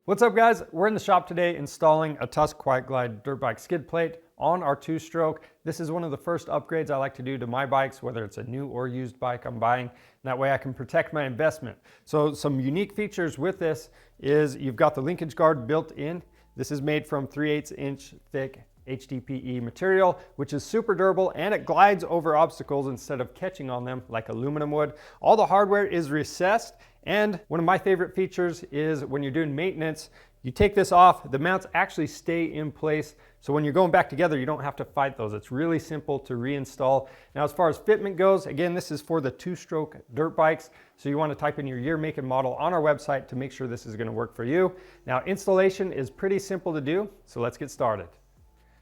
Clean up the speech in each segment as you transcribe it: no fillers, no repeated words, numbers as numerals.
What's up guys? We're in the shop today installing a Tusk Quiet Glide dirt bike skid plate on our two-stroke. This is one of the first upgrades I like to do to my bikes, whether it's a new or used bike I'm buying. That way I can protect my investment. So some unique features with this is you've got the linkage guard built in. This is made from 3/8 inch thick HDPE material, which is super durable and it glides over obstacles instead of catching on them like aluminum would. All the hardware is recessed, and one of my favorite features is when you're doing maintenance, you take this off, the mounts actually stay in place. So when you're going back together, you don't have to fight those. It's really simple to reinstall. Now, as far as fitment goes, again, this is for the two-stroke dirt bikes. So you want to type in your year, make, and model on our website to make sure this is going to work for you. Now, installation is pretty simple to do, so let's get started.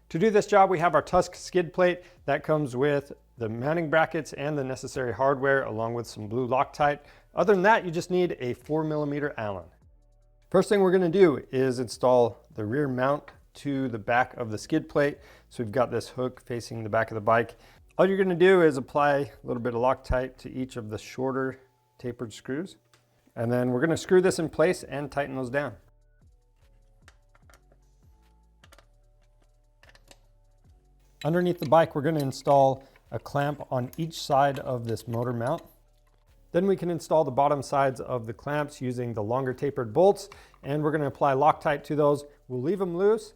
To do this job, we have our Tusk skid plate that comes with the mounting brackets and the necessary hardware along with some blue Loctite. Other than that, you just need a 4mm Allen. First thing we're going to do is install the rear mount to the back of the skid plate. So we've got this hook facing the back of the bike. All you're going to do is apply a little bit of Loctite to each of the shorter tapered screws. And then we're going to screw this in place and tighten those down. Underneath the bike, we're going to install a clamp on each side of this motor mount. Then we can install the bottom sides of the clamps using the longer tapered bolts, and we're going to apply Loctite to those. We'll leave them loose,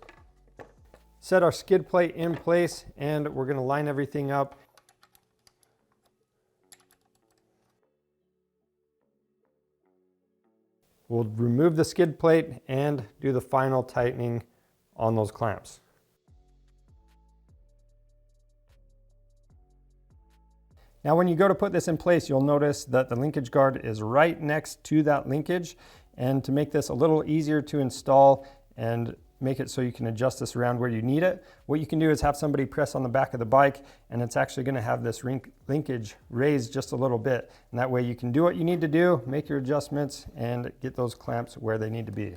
set our skid plate in place, and we're going to line everything up. We'll remove the skid plate and do the final tightening on those clamps. Now when you go to put this in place, you'll notice that the linkage guard is right next to that linkage. And to make this a little easier to install and make it so you can adjust this around where you need it, what you can do is have somebody press on the back of the bike, and it's actually going to have this linkage raised just a little bit. And that way you can do what you need to do, make your adjustments, and get those clamps where they need to be.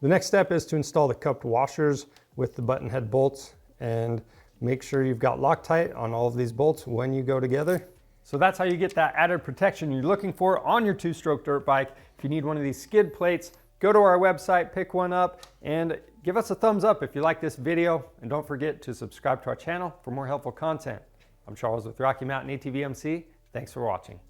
The next step is to install the cupped washers with the button head bolts, and make sure you've got Loctite on all of these bolts when you go together. So that's how you get that added protection you're looking for on your two-stroke dirt bike. If you need one of these skid plates, go to our website, pick one up, and give us a thumbs up if you like this video. And don't forget to subscribe to our channel for more helpful content. I'm Charles with Rocky Mountain ATV MC. Thanks for watching.